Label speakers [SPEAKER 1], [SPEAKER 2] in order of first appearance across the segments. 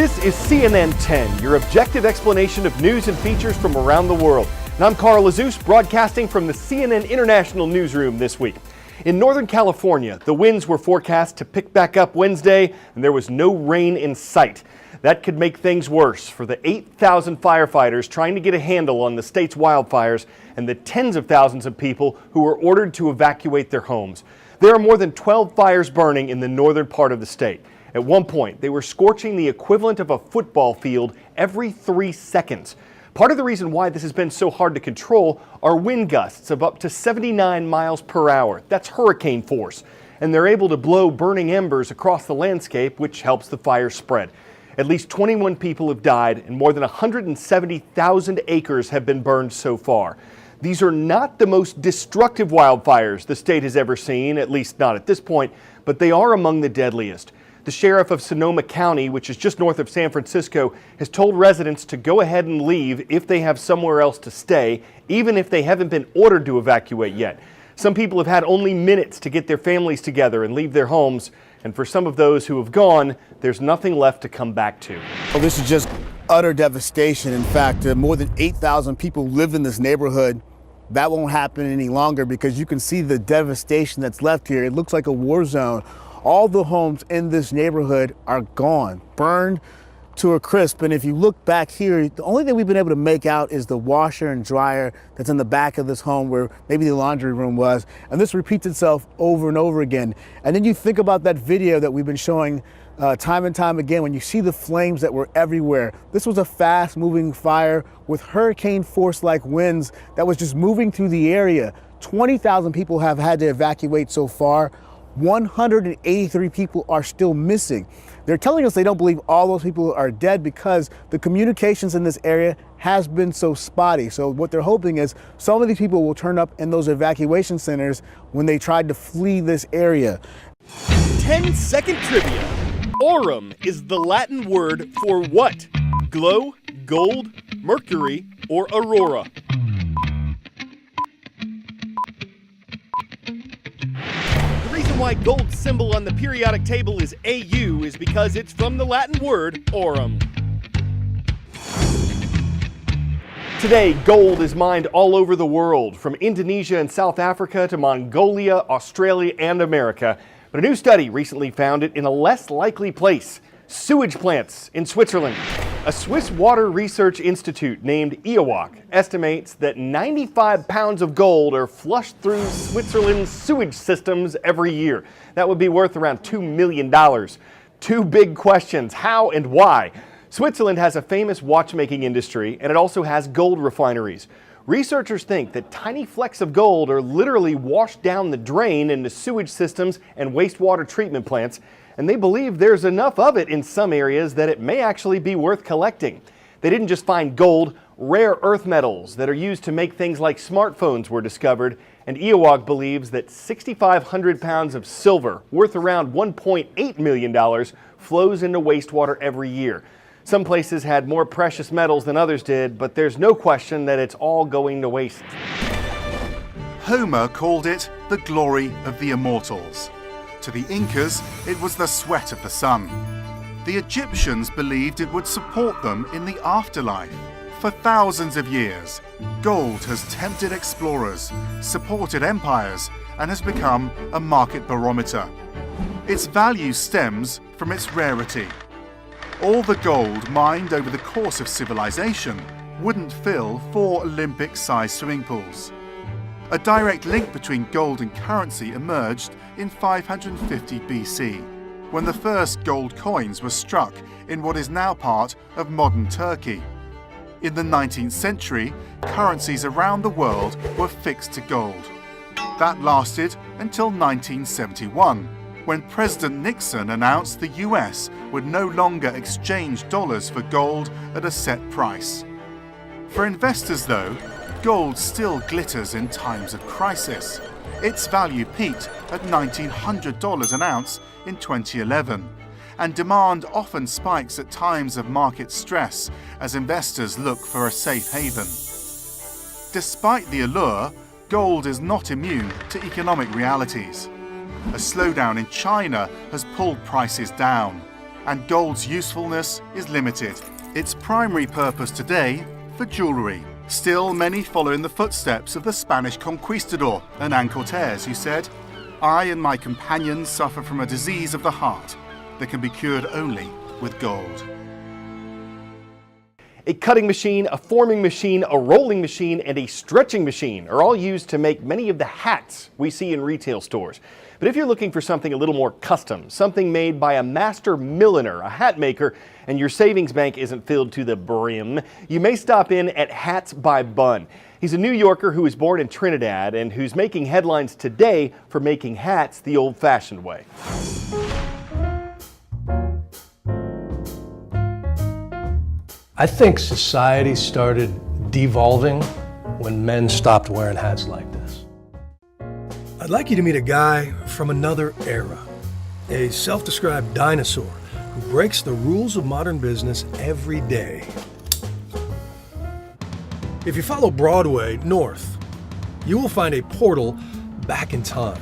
[SPEAKER 1] This is CNN 10, your objective explanation of news and features from around the world. And I'm Carl Azus, broadcasting from the CNN International Newsroom this week. In Northern California, the winds were forecast to pick back up Wednesday, and there was no rain in sight. That could make things worse for the 8,000 firefighters trying to get a handle on the state's wildfires and the tens of thousands of people who were ordered to evacuate their homes. There are more than 12 fires burning in the northern part of the state. At one point, they were scorching the equivalent of a football field every 3 seconds. Part of the reason why this has been so hard to control are wind gusts of up to 79 miles per hour. That's hurricane force. And they're able to blow burning embers across the landscape, which helps the fire spread. At least 21 people have died and more than 170,000 acres have been burned so far. These are not the most destructive wildfires the state has ever seen, at least not at this point, but they are among the deadliest. The sheriff of Sonoma County, which is just north of San Francisco, has told residents to go ahead and leave if they have somewhere else to stay, even if they haven't been ordered to evacuate yet. Some people have had only minutes to get their families together and leave their homes, and for some of those who have gone, there's nothing left to come back to.
[SPEAKER 2] Well, this is just utter devastation. In fact, more than 8,000 people live in this neighborhood. That won't happen any longer because you can see the devastation that's left here. It looks like a war zone. All the homes in this neighborhood are gone, burned to a crisp. And if you look back here, the only thing we've been able to make out is the washer and dryer that's in the back of this home where maybe the laundry room was. And this repeats itself over and over again. And then you think about that video that we've been showing time and time again, when you see the flames that were everywhere. This was a fast moving fire with hurricane force like winds that was just moving through the area. 20,000 people have had to evacuate so far. 183 people are still missing. They're telling us they don't believe all those people are dead because the communications in this area has been so spotty. So what they're hoping is some of these people will turn up in those evacuation centers when they tried to flee this area.
[SPEAKER 1] 10-second trivia. Aurum is the Latin word for what? Glow, gold, mercury, or aurora? The reason why gold's symbol on the periodic table is AU is because it's from the Latin word aurum. Today, gold is mined all over the world, from Indonesia and South Africa to Mongolia, Australia, and America. But a new study recently found it in a less likely place: sewage plants in Switzerland. A Swiss water research institute named EOWAC estimates that 95 pounds of gold are flushed through Switzerland's sewage systems every year. That would be worth around $2 million. Two big questions: how and why? Switzerland has a famous watchmaking industry, and it also has gold refineries. Researchers think that tiny flecks of gold are literally washed down the drain into sewage systems and wastewater treatment plants, and they believe there's enough of it in some areas that it may actually be worth collecting. They didn't just find gold; rare earth metals that are used to make things like smartphones were discovered, and EOWAC believes that 6,500 pounds of silver, worth around $1.8 million, flows into wastewater every year. Some places had more precious metals than others did, but there's no question that it's all going to waste.
[SPEAKER 3] Homer called it the glory of the immortals. To the Incas, it was the sweat of the sun. The Egyptians believed it would support them in the afterlife. For thousands of years, gold has tempted explorers, supported empires, and has become a market barometer. Its value stems from its rarity. All the gold mined over the course of civilization wouldn't fill 4 Olympic-sized swimming pools. A direct link between gold and currency emerged in 550 BC, when the first gold coins were struck in what is now part of modern Turkey. In the 19th century, currencies around the world were fixed to gold. That lasted until 1971. When President Nixon announced the US would no longer exchange dollars for gold at a set price. For investors, though, gold still glitters in times of crisis. Its value peaked at $1,900 an ounce in 2011, and demand often spikes at times of market stress as investors look for a safe haven. Despite the allure, gold is not immune to economic realities. A slowdown in China has pulled prices down. and gold's usefulness is limited. Its primary purpose today for jewellery. Still, many follow in the footsteps of the Spanish conquistador, Hernán Cortés, who said, "I and my companions suffer from a disease of the heart that can be cured only with gold."
[SPEAKER 1] A cutting machine, a forming machine, a rolling machine, and a stretching machine are all used to make many of the hats we see in retail stores. But if you're looking for something a little more custom, something made by a master milliner, a hat maker, and your savings bank isn't filled to the brim, you may stop in at Hats by Bun. He's a New Yorker who was born in Trinidad and who's making headlines today for making hats the old-fashioned way.
[SPEAKER 4] I think society started devolving when men stopped wearing hats like this. I'd like you to meet a guy from another era, a self-described dinosaur who breaks the rules of modern business every day. If you follow Broadway north, you will find a portal back in time,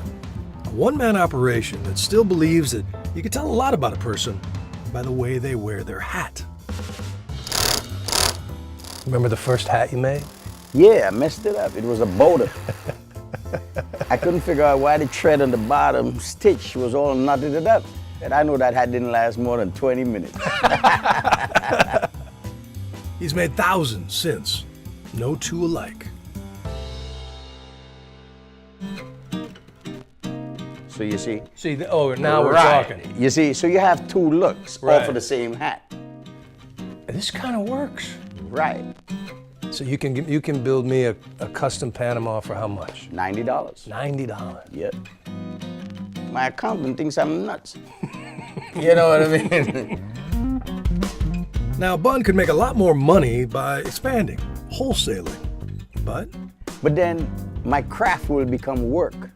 [SPEAKER 4] a one-man operation that still believes that you can tell a lot about a person by the way they wear their hat. Remember the first hat you made?
[SPEAKER 5] Yeah, I messed it up. It was a boulder. I couldn't figure out why the thread on the bottom stitch was all knotted it up. And I know that hat didn't last more than 20 minutes.
[SPEAKER 4] He's made thousands since. No two alike.
[SPEAKER 5] So you see?
[SPEAKER 4] Now we're talking.
[SPEAKER 5] You see, so you have two looks, all
[SPEAKER 4] Right.
[SPEAKER 5] for the same hat.
[SPEAKER 4] This kind of works.
[SPEAKER 5] Right.
[SPEAKER 4] So you can build me a custom Panama for how much?
[SPEAKER 5] $90.
[SPEAKER 4] $90.
[SPEAKER 5] Yep. My accountant thinks I'm nuts. You know what I mean?
[SPEAKER 4] Now, Bun could make a lot more money by expanding, wholesaling. But
[SPEAKER 5] But then my craft will become work.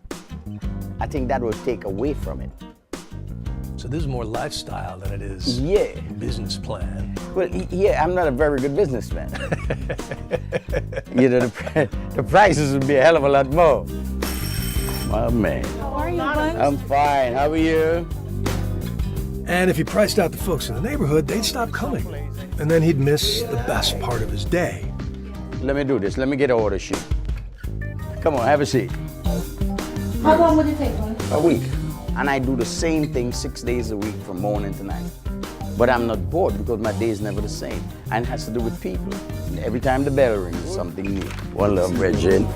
[SPEAKER 5] I think that will take away from it.
[SPEAKER 4] so this is more lifestyle than it is
[SPEAKER 5] Yeah.
[SPEAKER 4] business plan.
[SPEAKER 5] Well, yeah, I'm not a very good businessman. You know, the prices would be a hell of a lot more. My man.
[SPEAKER 6] How are you, Bun?
[SPEAKER 5] I'm fine. How are you?
[SPEAKER 4] And if he priced out the folks in the neighborhood, they'd stop coming. And then he'd miss the best part of his day.
[SPEAKER 5] Let me do this. Let me get an order sheet. Come on, have a seat.
[SPEAKER 6] How long would it take, Bun?
[SPEAKER 5] A week. And I do the same thing 6 days a week from morning to night. But I'm not bored because my day is never the same. And it has to do with people. And every time the bell rings, something new. One love, Regine.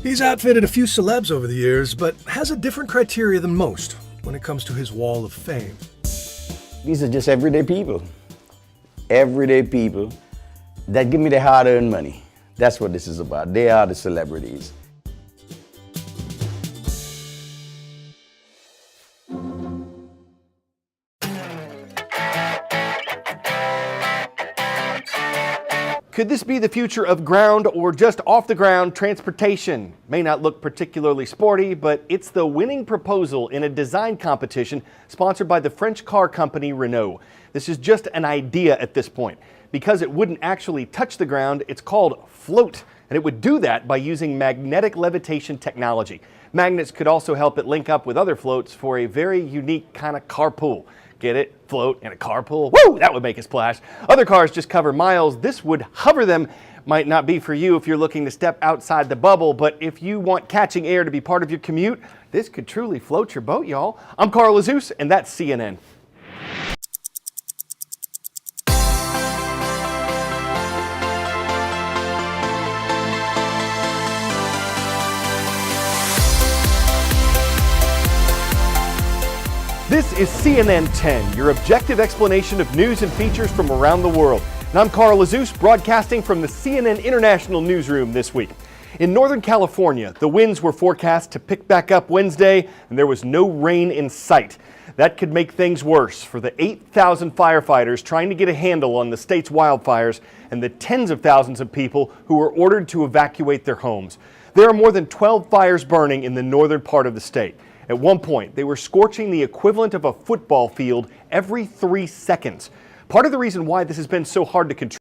[SPEAKER 4] He's outfitted a few celebs over the years, but has a different criteria than most when it comes to his wall of fame.
[SPEAKER 5] These are just everyday people. Everyday people that give me their hard-earned money. That's what this is about. They are the celebrities.
[SPEAKER 1] Could this be the future of ground or just off the ground transportation? May not look particularly sporty, but it's the winning proposal in a design competition sponsored by the French car company Renault. This is just an idea at this point. Because it wouldn't actually touch the ground, it's called Float, and it would do that by using magnetic levitation technology. Magnets could also help it link up with other floats for a very unique kind of carpool. Get it? Float in a carpool? Woo! That would make a splash. Other cars just cover miles. This would hover them. Might not be for you if you're looking to step outside the bubble, but if you want catching air to be part of your commute, this could truly float your boat, y'all. I'm Carl Lazus, and that's CNN. This is CNN 10, your objective explanation of news and features from around the world. And I'm Carl Lazus, broadcasting from the CNN International Newsroom this week. In Northern California, the winds were forecast to pick back up Wednesday, and there was no rain in sight. That could make things worse for the 8,000 firefighters trying to get a handle on the state's wildfires and the tens of thousands of people who were ordered to evacuate their homes. There are more than 12 fires burning in the northern part of the state. At one point, they were scorching the equivalent of a football field every 3 seconds. Part of the reason why this has been so hard to control